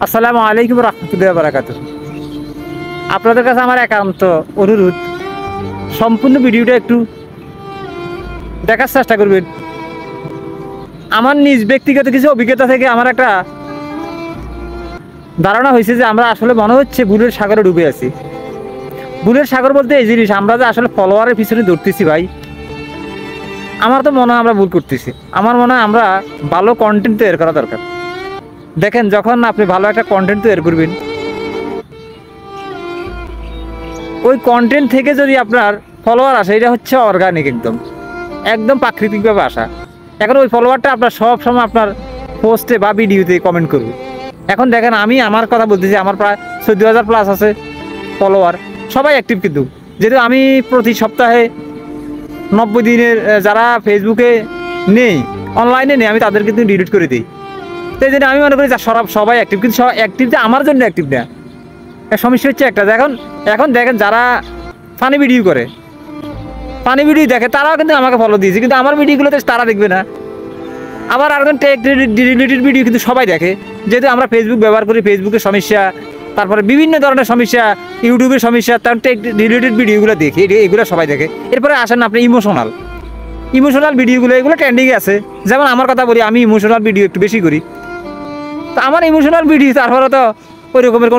আসসালামু আলাইকুম রাহমাতুল্লাহি ওয়া বারাকাতুহু। আপনাদের কাছে আমার একান্ত অনুরোধ, সম্পূর্ণ ভিডিওটা একটু দেখার চেষ্টা করবেন। আমার নিজ ব্যক্তিগত কিছু অভিজ্ঞতা থেকে আমার একটা ধারণা হয়েছে যে আমরা আসলে মনে হচ্ছে ভুলের সাগরে ডুবে আছি। ভুলের সাগর বলতে এই জিনিস, আমরা যে আসলে ফলোয়ারের পিছনে দৌড়তেছি ভাই, আমার তো মনে হয় আমরা ভুল করতেছি। আমার মনে হয় আমরা ভালো কন্টেন্ট তৈরি করা দরকার। দেখেন, যখন আপনি ভালো একটা কন্টেন্ট তৈরি করবেন, ওই কন্টেন্ট থেকে যদি আপনার ফলোয়ার আসে, এটা হচ্ছে অর্গানিক, একদম একদম প্রাকৃতিকভাবে আসা। এখন ওই ফলোয়ারটা আপনার সব সময় আপনার পোস্টে বা ভিডিওতে কমেন্ট করবে। এখন দেখেন, আমি আমার কথা বলতেছি, আমার প্রায় 14,000 প্লাস আছে ফলোয়ার, সবাই অ্যাক্টিভ। কিন্তু যেহেতু আমি প্রতি সপ্তাহে 90 দিনের যারা ফেসবুকে নেই, অনলাইনে নেই, আমি তাদের কিন্তু ডিলিট করে দিই। তো এই জন্য আমি মনে করি যে সবাই অ্যাক্টিভ, কিন্তু অ্যাক্টিভ যে আমার জন্য অ্যাক্টিভ না। সমস্যা হচ্ছে একটা, এখন দেখেন যারা ফানি ভিডিও করে, ফানি ভিডিও দেখে, তারাও কিন্তু আমাকে ফলো দিয়েছে, কিন্তু আমার ভিডিওগুলোতে তারা দেখবে না। আবার আর টেক রিলেটেড ভিডিও কিন্তু সবাই দেখে, যেহেতু আমরা ফেসবুক ব্যবহার করি। ফেসবুকের সমস্যা, তারপরে বিভিন্ন ধরনের সমস্যা, ইউটিউবের সমস্যা, তার টেক রিলেটেড ভিডিওগুলো দেখি, এগুলো সবাই দেখে। এরপরে আসেন আপনি ইমোশনাল ভিডিওগুলো, এগুলো ট্রেন্ডিংয়ে আছে। যেমন আমার কথা বলি, আমি ইমোশনাল ভিডিও একটু বেশি করি। তো আমার ইমোশনাল ভিডিও, তারপরে তো ওই রকমের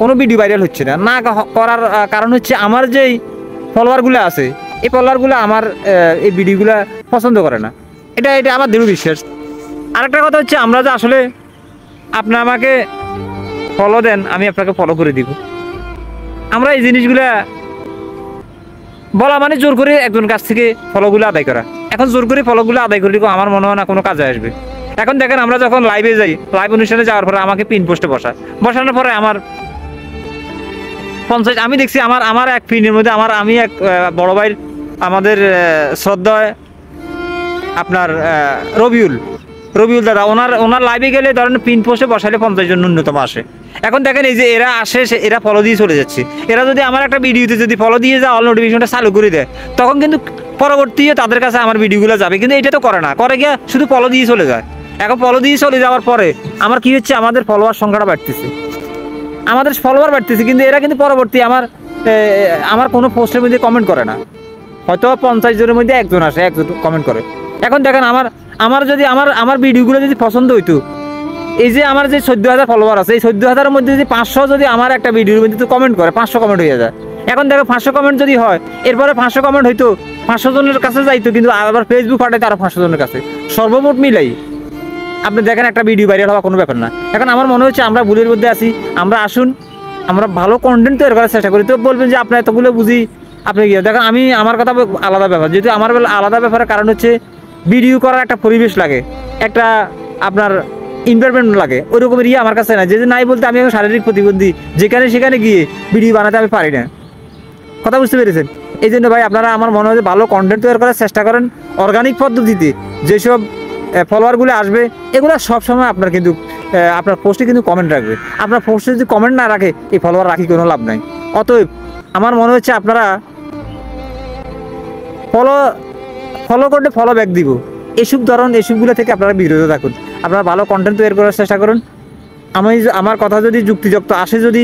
কোনো ভিডিও ভাইরাল হচ্ছে না করার কারণ হচ্ছে আমার যেই ফলোয়ারগুলো আছে, এই ফলোয়ারগুলো আমার এই ভিডিওগুলো পছন্দ করে না। এটা আমার দৃঢ় বিশ্বাস। আরেকটা কথা হচ্ছে, আমরা যে আসলে আপনি আমাকে ফলো দেন, আমি আপনাকে ফলো করে দিব। আমরা এই জিনিসগুলা বলা মানে জোর করে একজন কাছ থেকে ফলোগুলো আদায় করা। এখন জোর করে ফলোগুলো আদায় করে দিব, আমার মনে হয় না কোনো কাজে আসবে। এখন দেখেন, আমরা যখন লাইভে যাই, লাইভ অনুষ্ঠানে যাওয়ার পরে আমাকে পিন পোস্টে বসানোর পরে আমার 50, আমি দেখছি আমার এক পিনের মধ্যে আমি এক বড় ভাইয়ের, আমাদের শ্রদ্ধেয় আপনার রবিউল দাদা, ওনার লাইভে গেলে ধরেন পিন পোস্টে বসালে 50 জন ন্যূনতম আসে। এখন দেখেন, এই যে এরা আসে, এরা ফলো দিয়ে চলে যাচ্ছে। এরা যদি আমার একটা ভিডিওতে যদি ফলো দিয়ে যায়, অল নোটিফিকেশনটা চালু করে দেয়, তখন কিন্তু পরবর্তীতে তাদের কাছে আমার ভিডিওগুলো যাবে। কিন্তু এটা তো করে না, করে গিয়ে শুধু ফলো দিয়ে চলে যায়। এখন ফলো দিয়ে চলে যাওয়ার পরে আমার কি হচ্ছে, আমাদের ফলোয়ার সংখ্যাটা বাড়তেছে, কিন্তু এরা কিন্তু পরবর্তী আমার কোনো পোস্টের মধ্যে কমেন্ট করে না। হয়তো 50 জনের মধ্যে একজন আসে, একজন কমেন্ট করে। এখন দেখেন, আমার যদি আমার ভিডিওগুলো যদি পছন্দ হইতো, এই যে আমার যে 14,000 ফলোয়ার আছে, এই 14,000-এর মধ্যে যদি 500 যদি আমার একটা ভিডিওর মধ্যে কমেন্ট করে, 500 কমেন্ট হয়ে যায়। এখন দেখো 500 কমেন্ট যদি হয়, এরপরে 500 কমেন্ট হইতো, 500 জনের কাছে যাইতো, কিন্তু আবার ফেসবুক পাঠাইতে আরো 500 জনের কাছে, সর্বমোট মিলাই আপনি দেখেন একটা ভিডিও ভাইরাল হওয়া কোনো ব্যাপার না। এখন আমার মনে হচ্ছে আমরা ভুলের মধ্যে আছি। আমরা আসুন, আমরা ভালো কন্টেন্ট তৈরি করার চেষ্টা করি। তো বলবেন যে আপনার এতগুলো বুঝি, আপনি গিয়ে দেখেন, আমার কথা আলাদা ব্যাপার। যেহেতু আমার আলাদা ব্যাপারের কারণ হচ্ছে, ভিডিও করার একটা পরিবেশ লাগে, একটা আপনার এনভায়রনমেন্ট লাগে, ওই রকমের আমার কাছে না। যেহেতু নাই বলতে, আমি শারীরিক প্রতিবন্ধী, সেখানে গিয়ে ভিডিও বানাতে আমি পারি না। কথা বুঝতে পেরেছেন? এই জন্য ভাই, আপনারা আমার মনে হয় ভালো কন্টেন্ট তৈরি করার চেষ্টা করেন অর্গানিক পদ্ধতিতে। যেসব ফলোয়ারগুলো আসবে, এগুলো সবসময় আপনার কিন্তু আপনার পোস্টে কিন্তু কমেন্ট রাখবে। আপনার পোস্টে যদি কমেন্ট না রাখে, এই ফলোয়ার রাখি কোনো লাভ নাই। অতএব আমার মনে হচ্ছে আপনারা ফলো করলে ফলো ব্যাক দিব, এসবগুলো থেকে আপনারা বিরত থাকুন। আপনারা ভালো কন্টেন্ট তৈরি করার চেষ্টা করুন। আমার কথা যদি যুক্তিযুক্ত আসে, যদি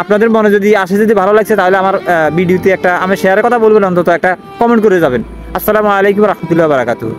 আপনাদের মনে যদি আসে, যদি ভালো লাগছে, তাহলে আমার ভিডিওতে একটা শেয়ারের কথা বলবেন, অন্তত একটা কমেন্ট করে যাবেন। আসসালামু আলাইকুম রহমতুল্লাহ বারাকাতুহু।